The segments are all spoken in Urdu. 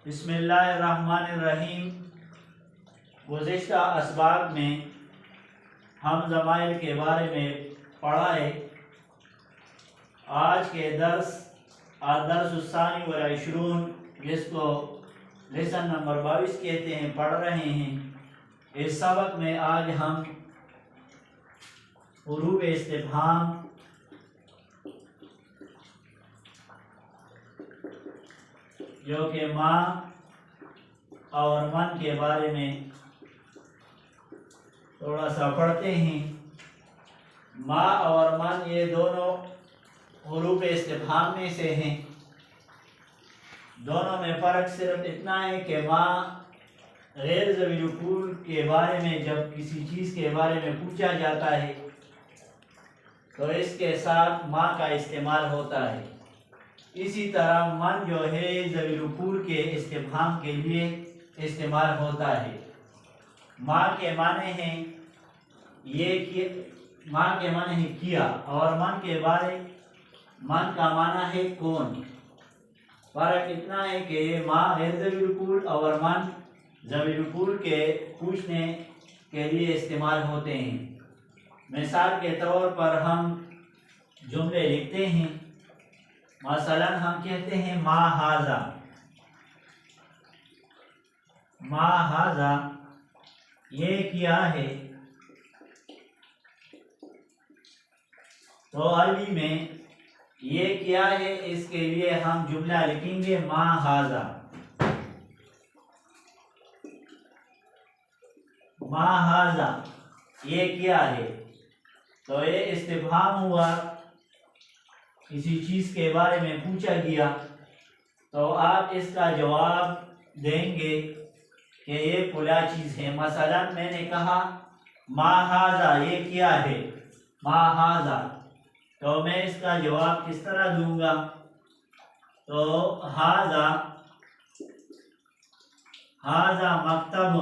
بسم اللہ الرحمن الرحیم۔ گزشتہ اسباق میں ہم ضمائر کے بارے میں پڑھا ہے۔ آج کے درس الدرس الثانی والعشرون، جس کو لیسن نمبر 22 کہتے ہیں، پڑھ رہے ہیں۔ اس سبق میں آج ہم حروف استفہام جو کہ ماں اور من کے بارے میں تھوڑا سا پڑھتے ہیں۔ ماں اور من یہ دونوں حروف استفہام میں سے ہیں۔ دونوں میں فرق صرف اتنا ہے کہ ماں غیر ذوی العقول کے بارے میں جب کسی چیز کے بارے میں پوچھا جاتا ہے تو اس کے ساتھ ماں کا استعمال ہوتا ہے۔ اسی طرح من جو ہے ذوی العقول کے استفہام کے لیے استعمال ہوتا ہے۔ ماں کے معنی ہیں ماں کے معنی ہے کیا، اور من کا معنی ہے کون۔ فرق اتنا ہے کہ ماں غیر ذوی العقول اور من ذوی العقول کے پوچھنے کے لیے استعمال ہوتے ہیں۔ مثال کے طور پر ہم جملے لکھتے ہیں۔ مثلا ہم کہتے ہیں ما ھذا، ما ھذا یہ کیا ہے، تو عربی میں یہ کیا ہے اس کے لیے ہم جملہ لکھیں گے ما ھذا، ما ھذا یہ کیا ہے۔ تو یہ استفہام ہوا، کسی چیز کے بارے میں پوچھا گیا تو آپ اس کا جواب دیں گے کہ یہ فلاں چیز ہے۔ مثلا میں نے کہا ما ھذا یہ کیا ہے، ما ھذا، تو میں اس کا جواب کس طرح دوں گا؟ تو ھذا مکتب،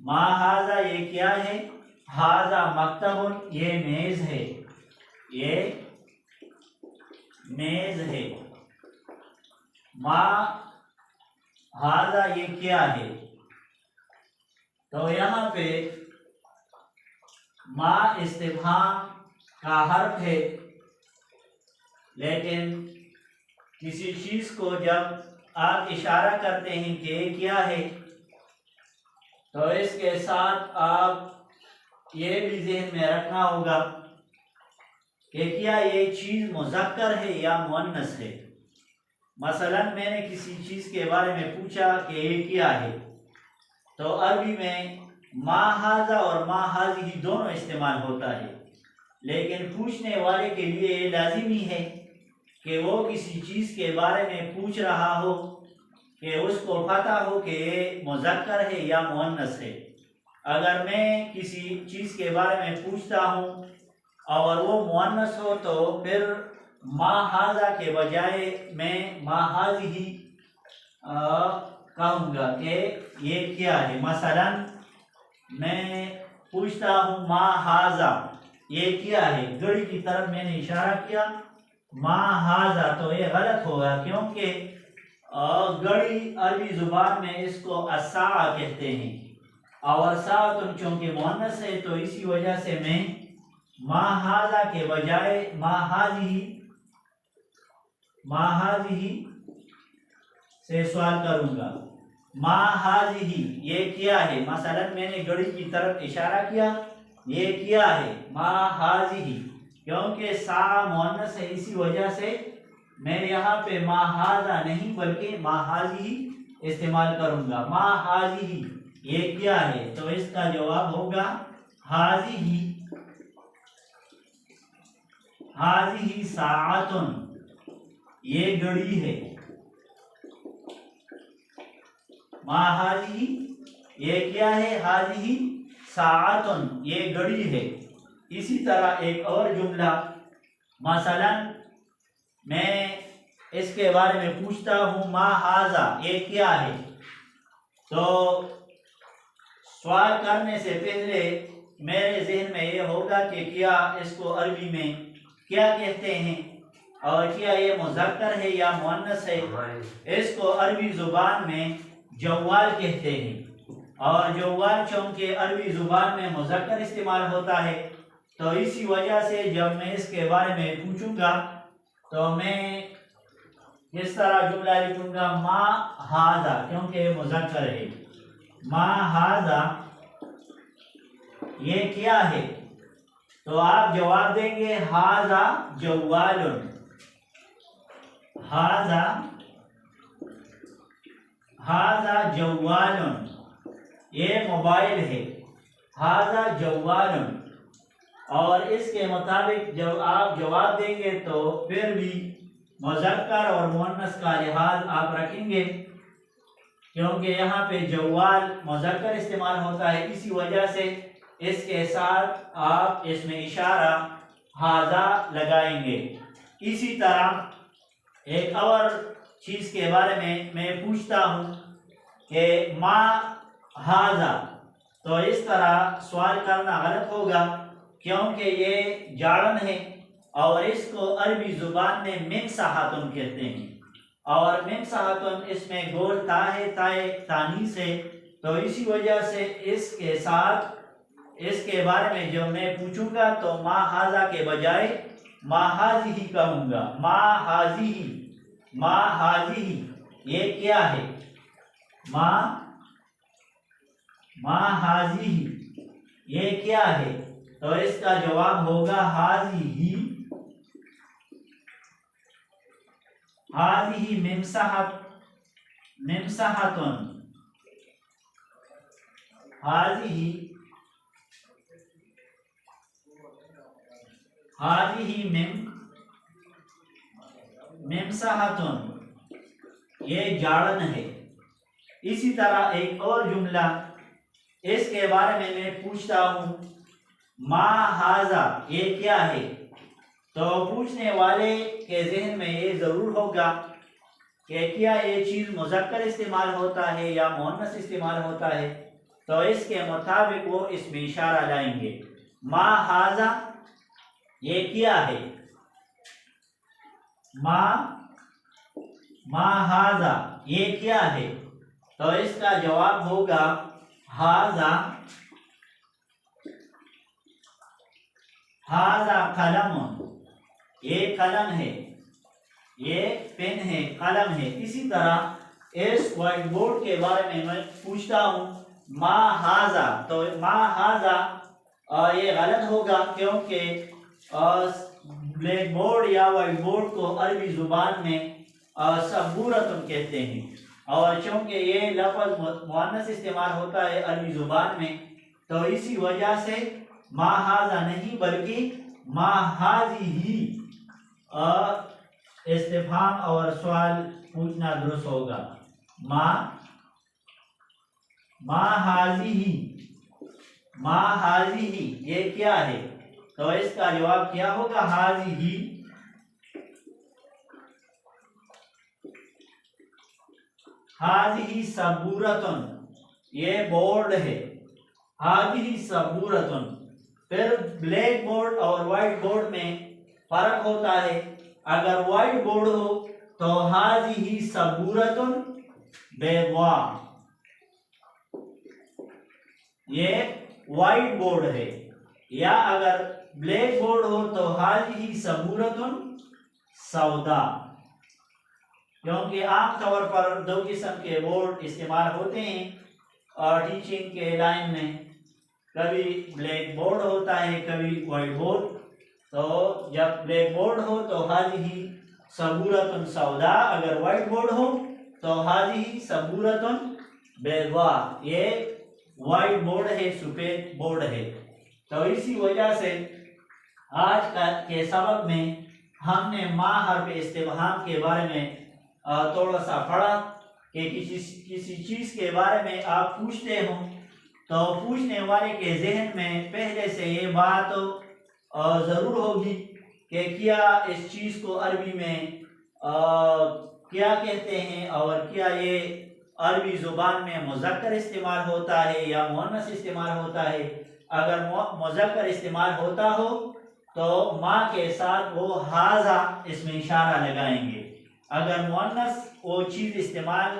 ما ھذا یہ کیا ہے، ھذا مکتب یہ میز ہے، یہ میز ہے۔ ما ھذا یہ کیا ہے، تو یہاں پہ ما استفہام کا حرف ہے، لیکن کسی چیز کو جب آپ اشارہ کرتے ہیں کہ یہ کیا ہے تو اس کے ساتھ آپ یہ بھی ذہن میں رکھنا ہوگا کہ کیا یہ چیز مذکر ہے یا مؤنث ہے۔ مثلا میں نے کسی چیز کے بارے میں پوچھا کہ یہ کیا ہے، تو عربی میں ما ھذا اور ما ھذہ دونوں استعمال ہوتا ہے، لیکن پوچھنے والے کے لیے یہ لازمی ہے کہ وہ کسی چیز کے بارے میں پوچھ رہا ہو کہ اس کو پتہ ہو کہ یہ مذکر ہے یا مؤنث ہے۔ اگر میں کسی چیز کے بارے میں پوچھتا ہوں اور وہ مؤنث ہو تو پھر ما ھذا کے بجائے میں ما ھذہ کہوں گا کہ یہ کیا ہے۔ مثلا میں پوچھتا ہوں ما ھذا یہ کیا ہے، گھڑی کی طرف میں نے اشارہ کیا ما ھذا، تو یہ غلط ہوگا کیونکہ گھڑی عربی زبان میں اس کو الساعہ کہتے ہیں، اور ساعتن چونکہ مؤنث ہے تو اسی وجہ سے میں ما ھذا کے بجائے ما ھذہ سے سوال کروں گا۔ ما ھذہ یہ کیا ہے، مثلا میں نے گھڑی کی طرف اشارہ کیا یہ کیا ہے، ما ھذہ، کیونکہ ساعہ مؤنث ہے اسی وجہ سے میں یہاں پہ ما ھذا نہیں بلکہ ما ھذہ استعمال کروں گا۔ ما ھذہ یہ کیا ہے، تو اس کا جواب ہوگا ھذہ ساعتن یہ گھڑی ہے۔ ما ھذہ یہ کیا ہے، ھذہ ساعتن یہ گھڑی ہے۔ اسی طرح ایک اور جملہ، مثلا میں اس کے بارے میں پوچھتا ہوں ما ھذا یہ کیا ہے، تو سوال کرنے سے پہلے میرے ذہن میں یہ ہوگا کہ کیا اس کو عربی میں کیا کہتے ہیں۔ اور کیا یہ مذکر ہے یا مؤنث ہے؟ اس کو عربی زبان میں جوال کہتے ہیں، اور جوال چونکہ عربی زبان میں مذکر استعمال ہوتا ہے تو اسی وجہ سے جب میں اس کے بارے میں پوچھوں گا تو میں اس طرح جملہ لکھوں گا ما ہاذا، کیونکہ مذکر ہے، ما ہاذا یہ کیا ہے؟ تو آپ جواب دیں گے ہاذا جوال، ہاذا جوال یہ موبائل ہے، ہاذا جوال، اور اس کے مطابق جب آپ جواب دیں گے تو پھر بھی مذکر اور مؤنث کا لحاظ آپ رکھیں گے، کیونکہ یہاں پہ جوال مذکر استعمال ہوتا ہے، اسی وجہ سے اس کے ساتھ آپ اس میں اشارہ ہاذا لگائیں گے۔ اسی طرح ایک اور چیز کے بارے میں پوچھتا ہوں کہ ما ہاذا، تو اس طرح سوال کرنا غلط ہوگا کیونکہ یہ جاڑن ہے اور اس کو عربی زبان میں ممسحۃ کہتے ہیں، اور ممسحۃ اس میں گول تا ہے، تائے تانیث ہے، تو اسی وجہ سے اس کے ساتھ اس کے بارے میں جب میں پوچھوں گا تو ما ہاذا کے بجائے ما ہاذہ کہوں گا، ما ہاذہ یہ کیا ہے؟ ما ہاذہ یہ کیا ہے؟ تو اس کا جواب ہوگا ہاذہ ممسحۃ، ہاذہ ممسحۃ یہ جاڑن ہے۔ اسی طرح ایک اور جملہ اس کے بارے میں پوچھتا ہوں ما ہاذا یہ کیا ہے؟ تو پوچھنے والے کے ذہن میں یہ ضرور ہوگا کہ کیا یہ چیز مذکر استعمال ہوتا ہے یا مؤنث استعمال ہوتا ہے، تو اس کے مطابق وہ اس میں اشارہ لائیں گے، ما ہاذا یہ کیا ہے؟ ما ہاذا یہ کیا ہے؟ تو اس کا جواب ہوگا ہاذا قلم، یہ قلم ہے، یہ پین ہے، قلم ہے۔ اسی طرح اس وائٹ بورڈ کے بارے میں پوچھتا ہوں ما ہاذا، تو ما ہاذا یہ غلط ہوگا کیونکہ بلیک بورڈ یا وائٹ بورڈ کو عربی زبان میں سبورۃ کہتے ہیں، اور چونکہ یہ لفظ مؤنث استعمال ہوتا ہے عربی زبان میں تو اسی وجہ سے ما ہاذا نہیں بلکہ ما ہاذہ استفہام اور سوال پوچھنا درست ہوگا، ما ہاذہ یہ کیا ہے؟ تو اس کا جواب کیا ہوگا ہاذہ سبورۃ یہ بورڈ ہے، ہاذہ سبورۃ۔ پھر بلیک بورڈ اور وائٹ بورڈ میں فرق ہوتا ہے، اگر وائٹ بورڈ ہو تو ہاذہ سبورۃ بیضاء، یہ وائٹ بورڈ ہے، یا اگر بلیک بورڈ ہو تو ہاذہ سبورۃ سوداء، کیونکہ عام طور پر دو قسم کے بورڈ استعمال ہوتے ہیں اور ٹیچنگ کے لائن میں، کبھی بلیک بورڈ ہوتا ہے کبھی وائٹ بورڈ، تو جب بلیک بورڈ ہو تو ہاذہ سبورۃ سوداء، اگر وائٹ بورڈ ہو تو ہاذہ سبورۃ بیضاء، یہ وائٹ بورڈ ہے، سفید بورڈ ہے۔ تو اسی وجہ سے آج کے سبق میں ہم نے ما حرف استفہام کے بارے میں تھوڑا سا پڑھا کہ کسی چیز کے بارے میں آپ پوچھتے ہوں تو پوچھنے والے کے ذہن میں پہلے سے یہ بات ضرور ہوگی کہ کیا اس چیز کو عربی میں کیا کہتے ہیں، اور کیا یہ عربی زبان میں مذکر استعمال ہوتا ہے یا مؤنث استعمال ہوتا ہے۔ اگر مذکر استعمال ہوتا ہو تو ما کے ساتھ وہ ہاذا اس میں اشارہ لگائیں گے. اگر مؤنث وہ چیز استعمال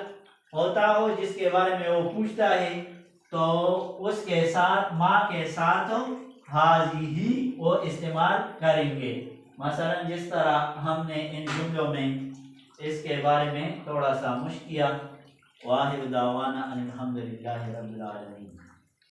ہوتا ہو جس کے بارے میں وہ پوچھتا ہے تو اس کے ساتھ ما کے ساتھ ہی وہ استعمال کریں گے. مثلا جس طرح ہم نے ان جملوں میں اس کے بارے میں تھوڑا سا مشق کیا. واحد دعوانا ان الحمد للہ رب العالمین.